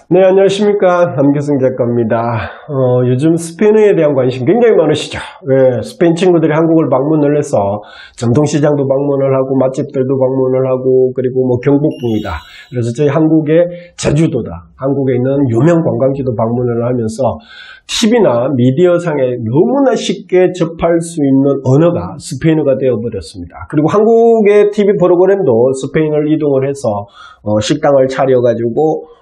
네, 안녕하십니까. 남규승 작가입니다. 요즘 스페인어에 대한 관심 굉장히 많으시죠? 네, 스페인 친구들이 한국을 방문을 해서 전통시장도 방문을 하고 맛집들도 방문을 하고 그리고 뭐 경복궁이다. 그래서 저희 한국의 제주도다. 한국에 있는 유명 관광지도 방문을 하면서 TV나 미디어상에 너무나 쉽게 접할 수 있는 언어가 스페인어가 되어버렸습니다. 그리고 한국의 TV 프로그램도 스페인어를 이동을 해서 식당을 차려가지고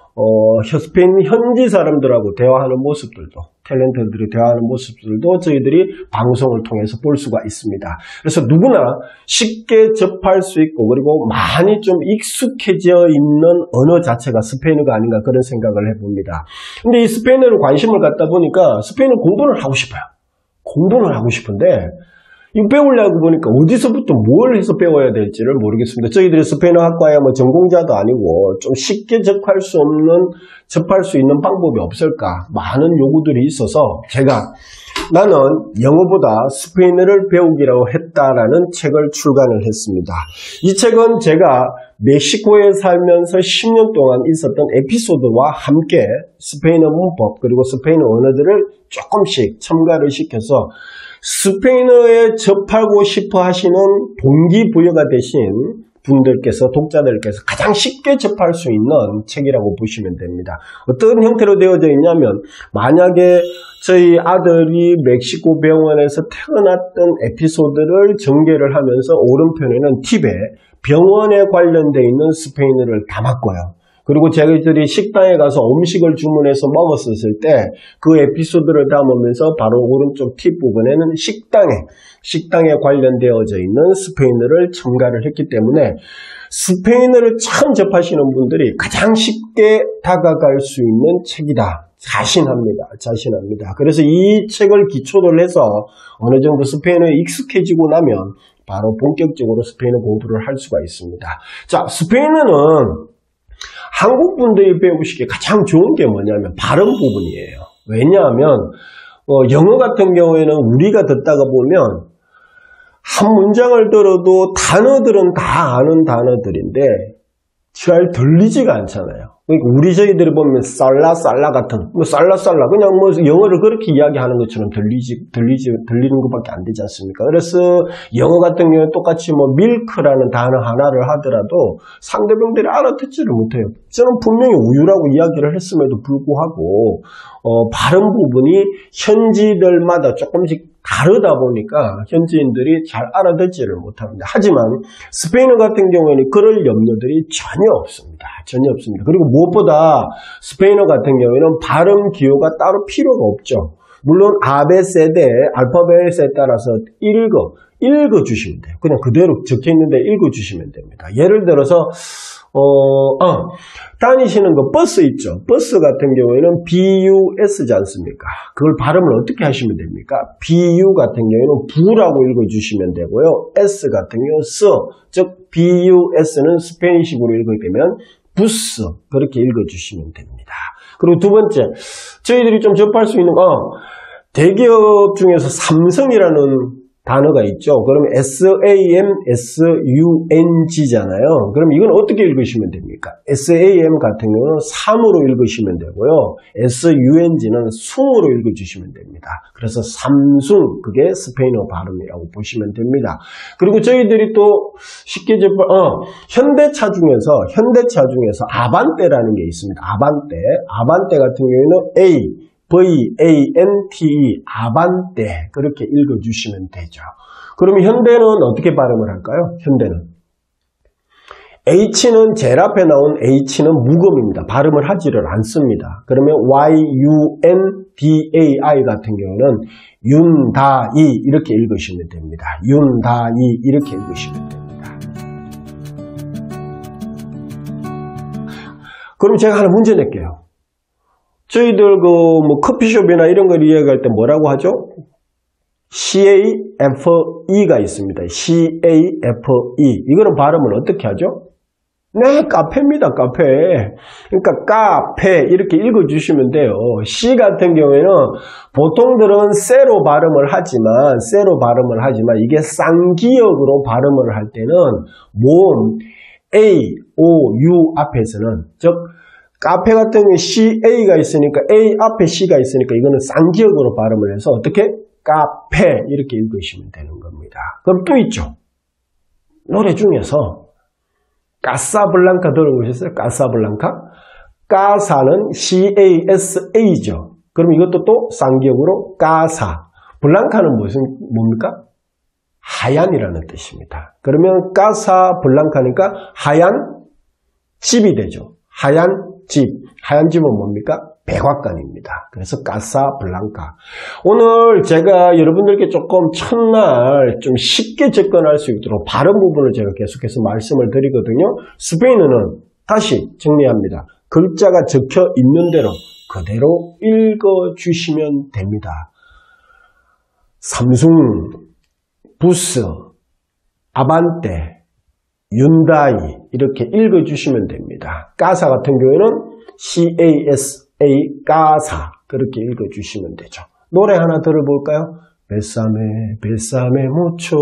스페인 현지 사람들하고 대화하는 모습들도, 탤런트들이 대화하는 모습들도 저희들이 방송을 통해서 볼 수가 있습니다. 그래서 누구나 쉽게 접할 수 있고 그리고 많이 좀 익숙해져 있는 언어 자체가 스페인어가 아닌가 그런 생각을 해봅니다. 근데 이 스페인어로 관심을 갖다 보니까 스페인어 공부를 하고 싶어요. 공부를 하고 싶은데 이거 배우려고 보니까 어디서부터 뭘 해서 배워야 될지를 모르겠습니다. 저희들이 스페인어 학과에 뭐 전공자도 아니고 좀 쉽게 접할 수 있는 방법이 없을까? 많은 요구들이 있어서 제가 나는 영어보다 스페인어를 배우기로 했다라는 책을 출간을 했습니다. 이 책은 제가 멕시코에 살면서 10년 동안 있었던 에피소드와 함께 스페인어 문법 그리고 스페인어 언어들을 조금씩 첨가를 시켜서 스페인어에 접하고 싶어 하시는 동기부여가 되신 분들께서, 독자들께서 가장 쉽게 접할 수 있는 책이라고 보시면 됩니다. 어떤 형태로 되어져 있냐면, 만약에 저희 아들이 멕시코 병원에서 태어났던 에피소드를 전개를 하면서 오른편에는 팁에 병원에 관련되어 있는 스페인어를 담았고요. 그리고 저희들이 식당에 가서 음식을 주문해서 먹었을 때 그 에피소드를 담으면서 바로 오른쪽 팁 부분에는 식당에 관련되어져 있는 스페인어를 첨가를 했기 때문에 스페인어를 처음 접하시는 분들이 가장 쉽게 다가갈 수 있는 책이다. 자신합니다. 그래서 이 책을 기초로 해서 어느 정도 스페인어에 익숙해지고 나면 바로 본격적으로 스페인어 공부를 할 수가 있습니다. 자, 스페인어는 한국 분들이 배우시기에 가장 좋은 게 뭐냐면 발음 부분이에요. 왜냐하면 영어 같은 경우에는 우리가 듣다가 보면 한 문장을 들어도 단어들은 다 아는 단어들인데 잘 들리지가 않잖아요. 그러니까 저희들이 보면 살라 같은 살라 그냥 뭐 영어를 그렇게 이야기하는 것처럼 들리는 것밖에 안 되지 않습니까? 그래서 영어 같은 경우에 똑같이 뭐 밀크라는 단어 하나를 하더라도 상대방들이 알아듣지를 못해요. 저는 분명히 우유라고 이야기를 했음에도 불구하고 발음 부분이 현지들마다 조금씩 다르다 보니까 현지인들이 잘 알아듣지를 못합니다. 하지만 스페인어 같은 경우에는 그럴 염려들이 전혀 없습니다. 그리고 무엇보다 스페인어 같은 경우에는 발음 기호가 따로 필요가 없죠. 물론 아베세데 알파벳에 따라서 읽어주시면 돼요. 그냥 그대로 적혀있는데 읽어주시면 됩니다. 예를 들어서 다니시는 거 버스 있죠. 버스 같은 경우에는 BUS지 않습니까? 그걸 발음을 어떻게 하시면 됩니까? BU 같은 경우에는 부라고 읽어주시면 되고요. S 같은 경우는 즉 BUS는 스페인식으로 읽게 되면 부스 그렇게 읽어주시면 됩니다. 그리고 두 번째, 저희들이 좀 접할 수 있는 대기업 중에서 삼성이라는 단어가 있죠. 그러면 SAMSUNG잖아요. 그럼 이건 어떻게 읽으시면 됩니까? SAM 같은 경우는 3으로 읽으시면 되고요. SUNG는 숭으로 읽어주시면 됩니다. 그래서 삼숭, 그게 스페인어 발음이라고 보시면 됩니다. 그리고 저희들이 또 쉽게 현대차 중에서 아반떼라는 게 있습니다. 아반떼 같은 경우에는 VANTE, 아반떼 그렇게 읽어주시면 되죠. 그러면 현대는 어떻게 발음을 할까요? 현대는 H는 제일 앞에 나온 H는 무음입니다. 발음을 하지를 않습니다. 그러면 YUNDAI 같은 경우는 윤다이 이렇게 읽으시면 됩니다. 윤다이 이렇게 읽으시면 됩니다. 그럼 제가 하나 문제 낼게요. 저희들 커피숍이나 이런 걸 이야기할 때 뭐라고 하죠? CAFE가 있습니다. CAFE. 이거는 발음을 어떻게 하죠? 네, 카페입니다. 카페. 그러니까 카페 이렇게 읽어주시면 돼요. C 같은 경우에는 보통들은 세로 발음을 하지만 이게 쌍기역으로 발음을 할 때는 모음 A, O, U 앞에서는 즉 카페 같은 경우에 CA가 있으니까 A 앞에 C가 있으니까 이거는 쌍기역으로 발음을 해서 어떻게? 카페 이렇게 읽으시면 되는 겁니다. 그럼 또 있죠. 노래 중에서 까사블랑카 들어보셨어요? 까사블랑카? 까사는 CASA죠. 그럼 이것도 또 쌍기역으로 까사. 블랑카는 뭡니까? 하얀이라는 뜻입니다. 그러면 까사블랑카니까 하얀 집이 되죠. 하얀 집. 하얀 집은 뭡니까? 백악관입니다. 그래서 까사블랑카. 오늘 제가 여러분들께 조금 첫날 좀 쉽게 접근할 수 있도록 발음 부분을 제가 계속해서 말씀을 드리거든요. 스페인어는 다시 정리합니다. 글자가 적혀 있는 대로 그대로 읽어주시면 됩니다. 삼성, 부스, 아반떼, 윤다이 이렇게 읽어주시면 됩니다. 까사 같은 경우에는 CASA, 까사 그렇게 읽어주시면 되죠. 노래 하나 들어볼까요? 베사메, 베사메 무초,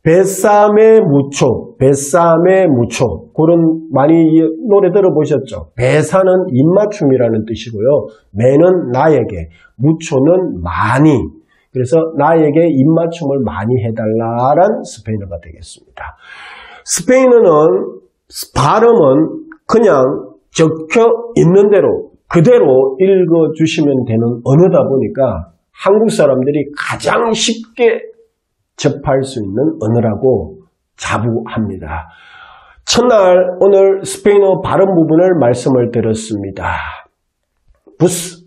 베사메 무초, 베사메 무초. 그런 많이 노래 들어보셨죠? 베사는 입맞춤이라는 뜻이고요. 메는 나에게, 무초는 많이. 그래서 나에게 입맞춤을 많이 해달라란 스페인어가 되겠습니다. 스페인어는 발음은 그냥 적혀 있는 대로 그대로 읽어주시면 되는 언어다 보니까 한국 사람들이 가장 쉽게 접할 수 있는 언어라고 자부합니다. 첫날 오늘 스페인어 발음 부분을 말씀을 드렸습니다. 부스,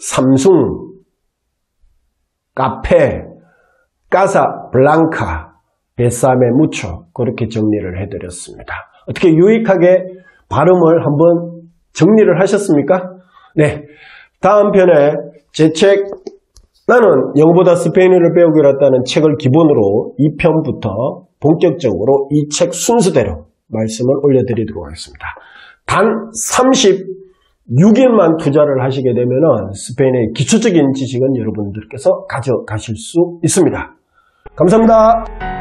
삼성, 카페, 까사 블랑카, 베사메 무초 그렇게 정리를 해드렸습니다. 어떻게 유익하게 발음을 한번 정리를 하셨습니까? 네, 다음 편에 제 책 나는 영어보다 스페인어를 배우기로 했다는 책을 기본으로 2편부터 본격적으로 이 책 순서대로 말씀을 올려드리도록 하겠습니다. 단 36일만 투자를 하시게 되면 스페인의 기초적인 지식은 여러분들께서 가져가실 수 있습니다. 감사합니다.